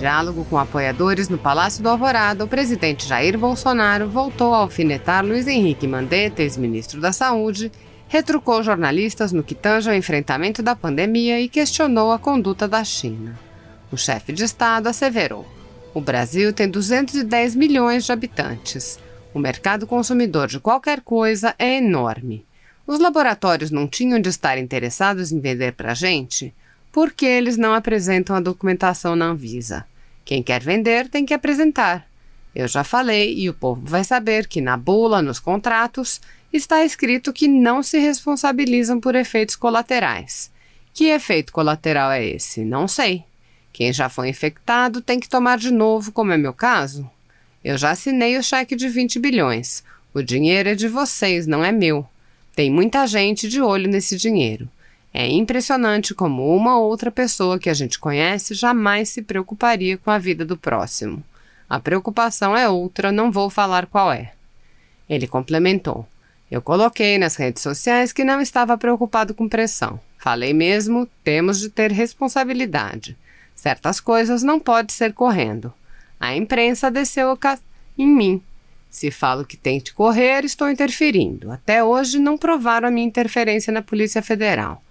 diálogo com apoiadores no Palácio do Alvorada, o presidente Jair Bolsonaro voltou a alfinetar Luiz Henrique Mandetta, ex-ministro da Saúde, retrucou jornalistas no que tange ao enfrentamento da pandemia e questionou a conduta da China. O chefe de Estado asseverou: o Brasil tem 210 milhões de habitantes. O mercado consumidor de qualquer coisa é enorme. Os laboratórios não tinham de estar interessados em vender para a gente? Por que eles não apresentam a documentação na Anvisa? Quem quer vender tem que apresentar. Eu já falei e o povo vai saber que na bula, nos contratos, está escrito que não se responsabilizam por efeitos colaterais. Que efeito colateral é esse? Não sei. Quem já foi infectado tem que tomar de novo, como é meu caso? Eu já assinei o cheque de 20 bilhões. O dinheiro é de vocês, não é meu. Tem muita gente de olho nesse dinheiro. É impressionante como uma outra pessoa que a gente conhece jamais se preocuparia com a vida do próximo. A preocupação é outra, não vou falar qual é. Ele complementou: eu coloquei nas redes sociais que não estava preocupado com pressão. Falei mesmo, temos de ter responsabilidade. Certas coisas não pode ser correndo. A imprensa desceu em mim. Se falo que tem de correr, estou interferindo. Até hoje não provaram a minha interferência na Polícia Federal.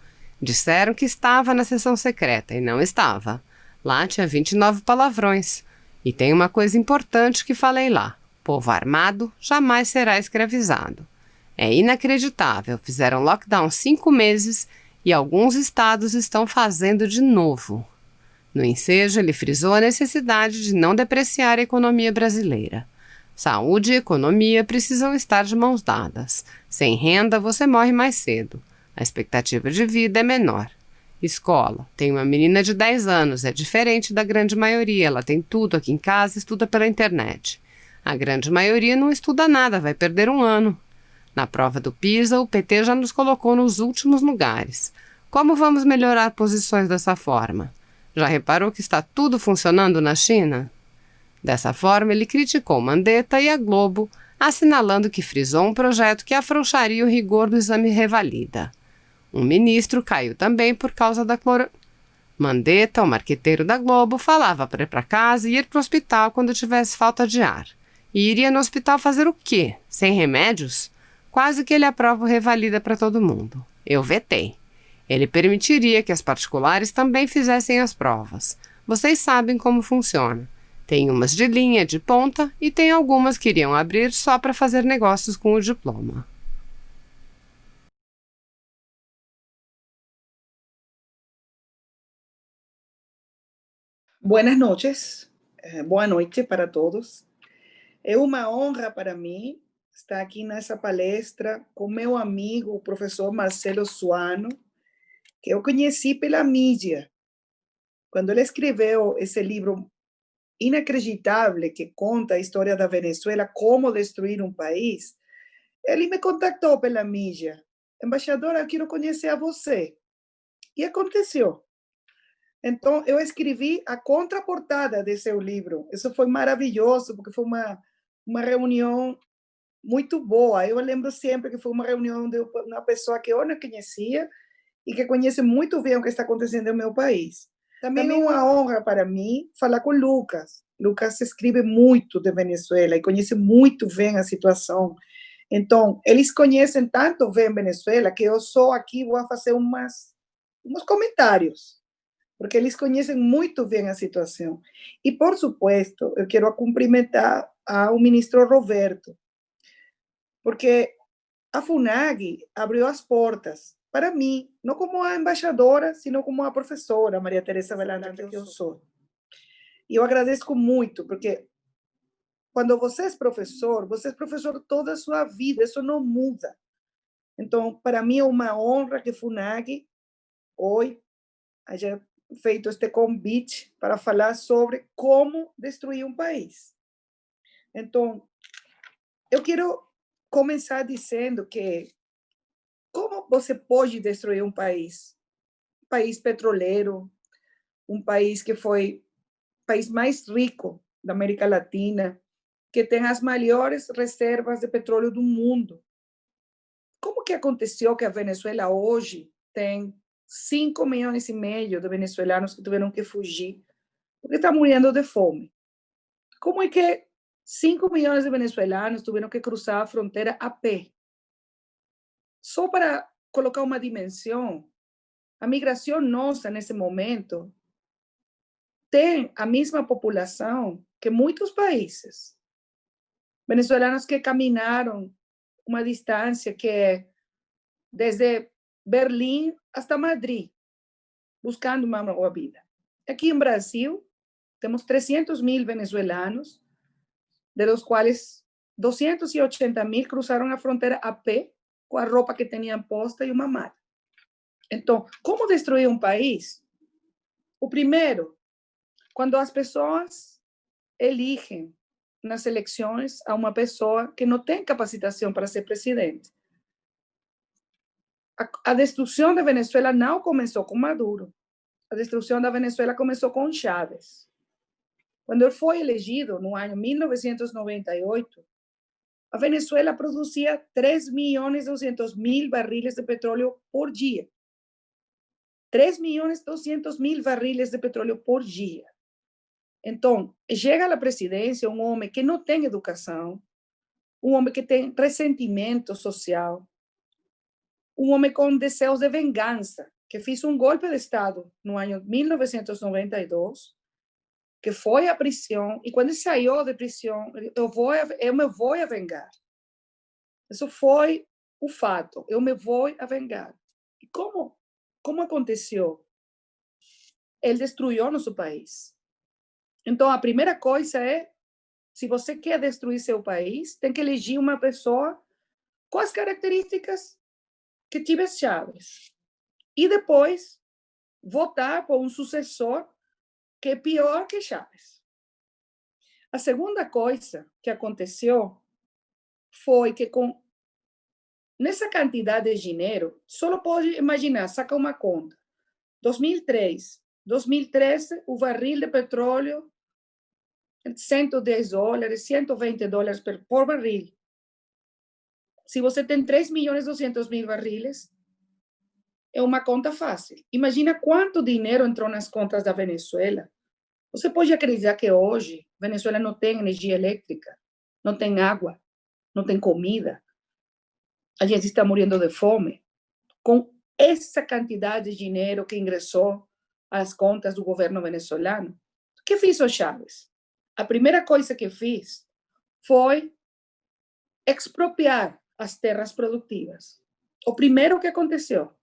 Disseram que estava na sessão secreta e não estava. Lá tinha 29 palavrões. E tem uma coisa importante que falei lá: povo armado jamais será escravizado. É inacreditável, fizeram lockdown 5 meses e alguns estados estão fazendo de novo. No ensejo, ele frisou a necessidade de não depreciar a economia brasileira. Saúde e economia precisam estar de mãos dadas. Sem renda, você morre mais cedo. A expectativa de vida é menor. Escola. Tem uma menina de 10 anos, é diferente da grande maioria. Ela tem tudo aqui em casa, estuda pela internet. A grande maioria não estuda nada, vai perder um ano. Na prova do PISA, o PT já nos colocou nos últimos lugares. Como vamos melhorar posições dessa forma? Já reparou que está tudo funcionando na China? Dessa forma, ele criticou Mandetta e a Globo, assinalando que frisou um projeto que afrouxaria o rigor do exame revalida. Um ministro caiu também por causa da Mandetta, o marqueteiro da Globo, falava para ir para casa e ir para o hospital quando tivesse falta de ar. E iria no hospital fazer o quê? Sem remédios? Quase que ele aprova o revalida para todo mundo. Eu vetei. Ele permitiria que as particulares também fizessem as provas. Vocês sabem como funciona. Tem umas de linha, de ponta, e tem algumas que iriam abrir só para fazer negócios com o diploma. Buenas noches, boa noite para todos. É uma honra para mim estar aqui nessa palestra com meu amigo, o professor Marcelo Suano, que eu conheci pela mídia. Quando ele escreveu esse livro inacreditável que conta a história da Venezuela, como destruir um país, ele me contactou pela mídia. Embaixadora, eu quero conhecer a você. E aconteceu. Então, eu escrevi a contraportada desse seu livro. Isso foi maravilhoso, porque foi uma reunião muito boa. Eu lembro sempre que foi uma reunião de uma pessoa que eu não conhecia e que conhece muito bem o que está acontecendo no meu país. Também é uma honra para mim falar com o Lucas. Lucas escreve muito de Venezuela e conhece muito bem a situação. Então, eles conhecem tanto bem Venezuela que eu só aqui vou fazer uns comentários, porque eles conhecem muito bem a situação. E, por supuesto, eu quero cumprimentar ao ministro Roberto, porque a FUNAG abriu as portas para mim, não como a embaixadora, sino como a professora Maria Teresa Velantra, que eu sou. E eu agradeço muito, porque quando você é professor toda a sua vida, isso não muda. Então, para mim é uma honra que a FUNAG hoje haya feito este convite para falar sobre como destruir um país. Então, eu quero começar dizendo que como você pode destruir um país? Um país petroleiro, um país que foi o país mais rico da América Latina, que tem as maiores reservas de petróleo do mundo. Como que aconteceu que a Venezuela hoje tem 5,5 milhões de venezuelanos que tiveram que fugir porque está muriendo de fome. Como é que 5 milhões de venezuelanos tiveram que cruzar a fronteira a pé? Só para colocar uma dimensão, a migração nossa, nesse momento, tem a mesma população que muitos países. Venezuelanos que caminaram uma distância que é desde Berlim hasta Madrid, buscando uma nova vida. Aqui em Brasil, temos 300.000 venezuelanos, de los quais 280.000 cruzaram a fronteira a pé, com a roupa que tinham posta e uma mala. Então, como destruir um país? O primeiro, quando as pessoas elegem nas eleições a uma pessoa que não tem capacitação para ser presidente. A destruição da Venezuela não começou com Maduro. A destruição da Venezuela começou com Chávez. Quando ele foi elegido, no ano 1998, a Venezuela produzia 3.200.000 barriles de petróleo por dia. 3.200.000 barriles de petróleo por dia. Então, chega à presidência um homem que não tem educação, um homem que tem ressentimento social, um homem com desejos de vingança, que fez um golpe de Estado no ano 1992, que foi à prisão, e quando saiu de prisão, eu me vou a vingar. Isso foi o fato, eu me vou a vingar. E como aconteceu? Ele destruiu nosso país. Então, a primeira coisa é, se você quer destruir seu país, tem que eleger uma pessoa com as características que tive Chávez. E depois, votar por um sucessor que é pior que Chávez. A segunda coisa que aconteceu foi que nessa quantidade de dinheiro, só pode imaginar, saca uma conta. 2013, o barril de petróleo, $110, $120 por barril. Se você tem 3.200.000 barriles, é uma conta fácil. Imagina quanto dinheiro entrou nas contas da Venezuela. Você pode acreditar que hoje a Venezuela não tem energia elétrica, não tem água, não tem comida. A gente está morrendo de fome. Com essa quantidade de dinheiro que ingressou às contas do governo venezuelano, o que fez o Chávez? A primeira coisa que fez foi expropriar as terras produtivas. O primeiro que aconteceu,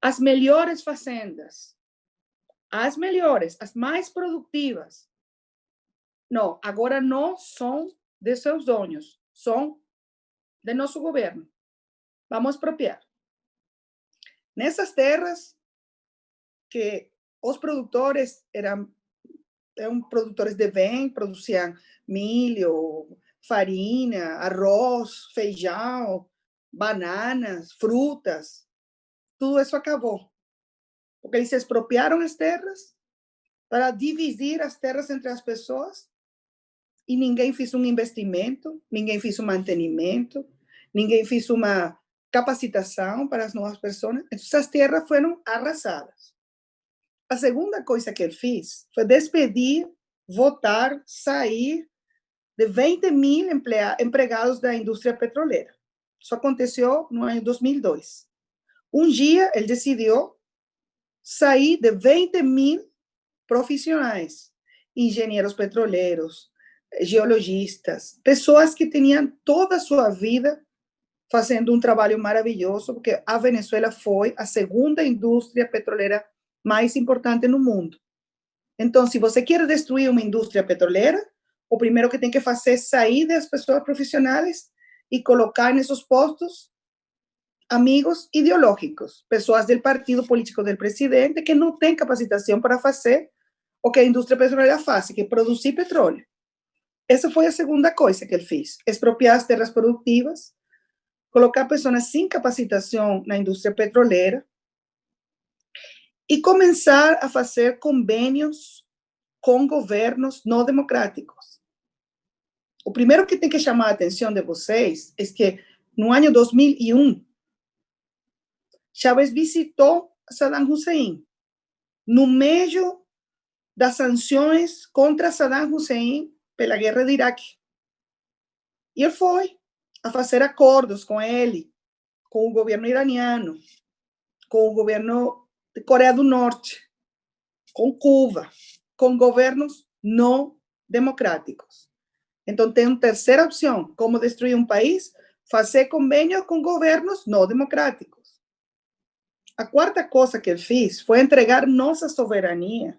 as melhores fazendas, as melhores, as mais produtivas, não, agora não são de seus donos, são de nosso governo. Vamos expropriar. Nessas terras que os produtores eram produtores de bem, produziam milho, farinha, arroz, feijão, bananas, frutas. Tudo isso acabou. Porque eles expropriaram as terras para dividir as terras entre as pessoas e ninguém fez um investimento, ninguém fez um mantenimento, ninguém fez uma capacitação para as novas pessoas. Então, essas terras foram arrasadas. A segunda coisa que ele fez foi despedir, votar, sair de 20.000 empregados da indústria petroleira. Isso aconteceu no ano 2002. Um dia, ele decidiu sair de 20.000 profissionais, engenheiros petroleiros, geologistas, pessoas que tinham toda a sua vida fazendo um trabalho maravilhoso, porque a Venezuela foi a segunda indústria petroleira mais importante no mundo. Então, se você quer destruir uma indústria petroleira, o primeiro que tem que fazer é sair das pessoas profissionais e colocar nesses postos amigos ideológicos, pessoas do partido político do presidente que não têm capacitação para fazer o que a indústria petroleira faz, que é produzir petróleo. Essa foi a segunda coisa que ele fez, expropriar as terras produtivas, colocar pessoas sem capacitação na indústria petroleira, e começar a fazer convênios com governos não democráticos. O primeiro que tem que chamar a atenção de vocês é que, no ano 2001, Chávez visitou Saddam Hussein, no meio das sanções contra Saddam Hussein pela guerra de Iraque. E ele foi a fazer acordos com ele, com o governo iraniano, com o governo de Coreia do Norte, com Cuba, com governos não democráticos. Então, tem uma terceira opção, como destruir um país, fazer convênios com governos não democráticos. A quarta coisa que ele fez foi entregar nossa soberania,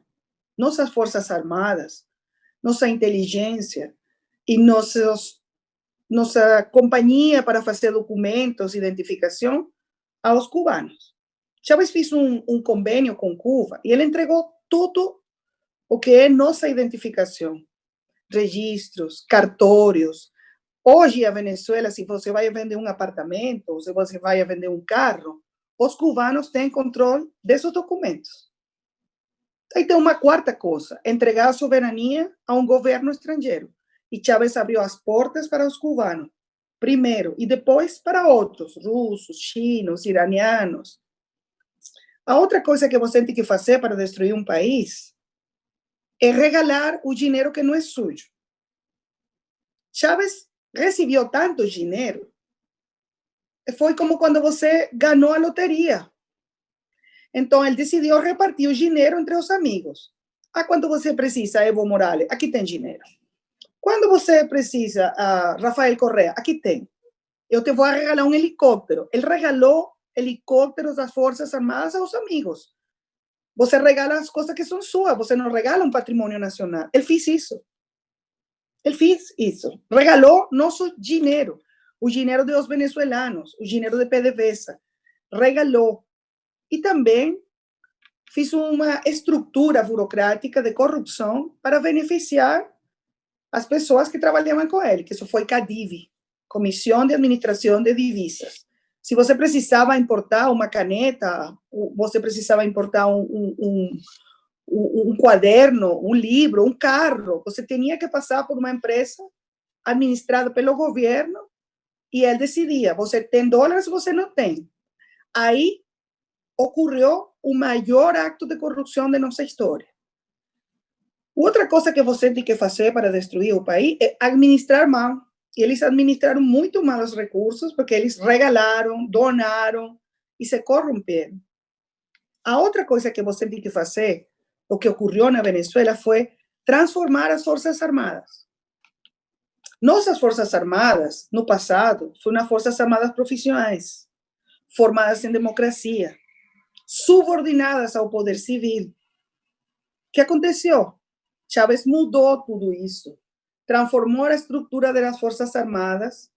nossas forças armadas, nossa inteligência e nossa companhia para fazer documentos, identificação, aos cubanos. Chávez fez um convênio com Cuba e ele entregou tudo o que é nossa identificação, registros, cartórios. Hoje, a Venezuela, se você vai vender um apartamento, ou se você vai vender um carro, os cubanos têm controle desses documentos. Aí tem uma quarta coisa, entregar a soberania a um governo estrangeiro. E Chávez abriu as portas para os cubanos, primeiro, e depois para outros, russos, chinos, iranianos. A outra coisa que você tem que fazer para destruir um país é regalar o dinheiro que não é sujo. Chávez recebeu tanto dinheiro, foi como quando você ganhou a loteria. Então, ele decidiu repartir o dinheiro entre os amigos. Quando você precisa, Evo Morales, aqui tem dinheiro. Quando você precisa, Rafael Correa, aqui tem. Eu te vou regalar um helicóptero. Ele regalou helicópteros das Forças Armadas aos amigos. Você regala as coisas que são suas, você não regala um patrimônio nacional. Ele fez isso. Ele fez isso. Regalou nosso dinheiro, o dinheiro dos venezuelanos, o dinheiro de PDVSA. Regalou. E também fez uma estrutura burocrática de corrupção para beneficiar as pessoas que trabalhavam com ele, que isso foi CADIV, Comissão de Administração de Divisas. Se você precisava importar uma caneta, você precisava importar um quaderno, um livro, um carro, você tinha que passar por uma empresa administrada pelo governo e ele decidia, você tem dólares ou você não tem. Aí ocorreu o maior acto de corrupção de nossa história. Outra coisa que você tem que fazer para destruir o país é administrar mal. E eles administraram muito mal os recursos, porque eles regalaram, donaram e se corromperam. A outra coisa que você tem que fazer, o que ocorreu na Venezuela, foi transformar as Forças Armadas. Nossas Forças Armadas, no passado, foram Forças Armadas profissionais, formadas em democracia, subordinadas ao poder civil. O que aconteceu? Chávez mudou tudo isso, transformou a estrutura das Forças Armadas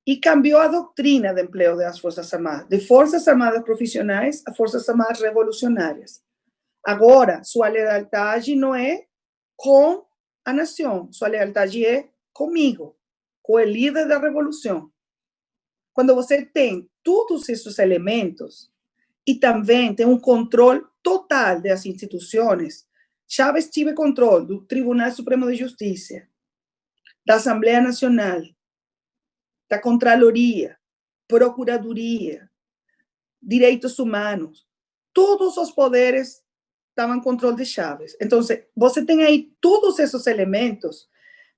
e cambiou a doutrina de emprego das Forças Armadas, de Forças Armadas profissionais a Forças Armadas revolucionárias. Agora, sua lealdade não é com a nação, sua lealdade é comigo, com o líder da revolução. Quando você tem todos esses elementos e também tem um controle total das instituições, Chávez teve controle do Tribunal Supremo de Justiça, da Assembleia Nacional, da Contraloria, Procuradoria, Direitos Humanos. Todos os poderes estavam em controle de Chávez. Então, você tem aí todos esses elementos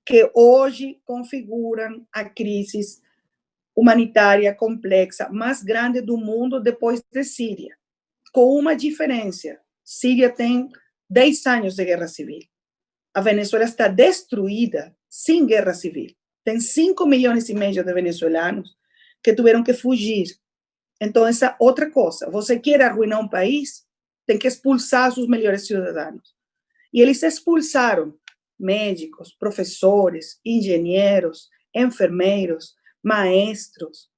que hoje configuram a crise humanitária complexa mais grande do mundo depois de Síria. Com uma diferença. Síria tem 10 anos de guerra civil. A Venezuela está destruída sem guerra civil. Tem 5 milhões e meio de venezuelanos que tiveram que fugir. Então, essa outra coisa. Você quer arruinar um país, tem que expulsar os melhores cidadãos. E eles expulsaram médicos, professores, engenheiros, enfermeiros, maestros.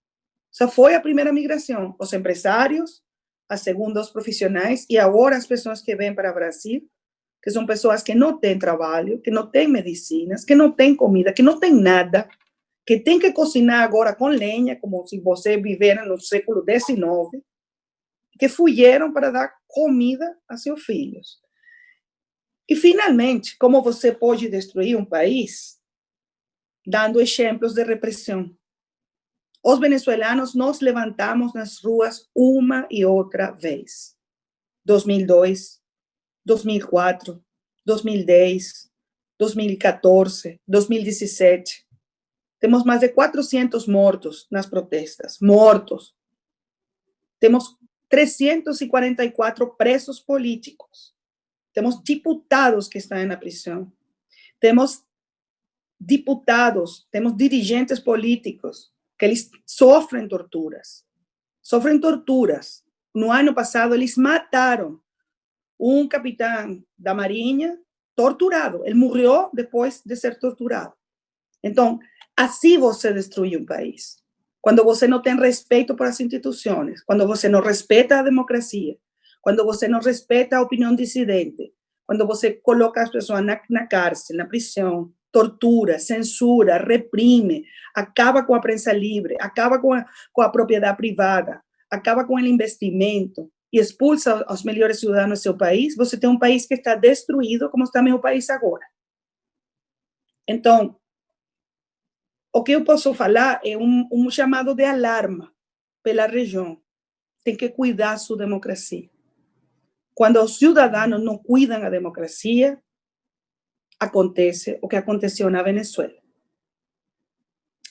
Essa foi a primeira migração. Os empresários, a segunda, os profissionais, e agora as pessoas que vêm para o Brasil, que são pessoas que não têm trabalho, que não têm medicinas, que não têm comida, que não têm nada, que têm que cozinhar agora com lenha, como se você vivesse no século XIX, que fugiram para dar comida a seus filhos. E, finalmente, como você pode destruir um país? Dando exemplos de repressão. Os venezuelanos nos levantamos nas ruas uma e outra vez. 2002, 2004, 2010, 2014, 2017. Temos mais de 400 mortos nas protestas, mortos. Temos 344 presos políticos. Temos diputados que estão na prisão. Temos diputados, temos dirigentes políticos que eles sofrem torturas. Sofrem torturas. No ano passado, eles mataram um capitão da Marinha torturado. Ele morreu depois de ser torturado. Então, assim você destrui um país. Quando você não tem respeito por as instituições, quando você não respeita a democracia, quando você não respeita a opinião dissidente, quando você coloca as pessoas na cárcel, na prisão, tortura, censura, reprime, acaba com a prensa livre, acaba com a propriedade privada, acaba com o investimento e expulsa os melhores cidadãos do seu país, você tem um país que está destruído, como está meu país agora. Então, o que eu posso falar é um chamado de alarma pela região. Tem que cuidar sua democracia. Quando os cidadãos não cuidam a democracia, acontece o que aconteceu na Venezuela.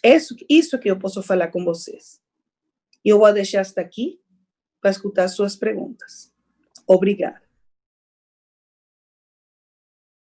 Isso que eu posso falar com vocês. Eu vou deixar hasta aqui para escutar suas perguntas. Obrigada.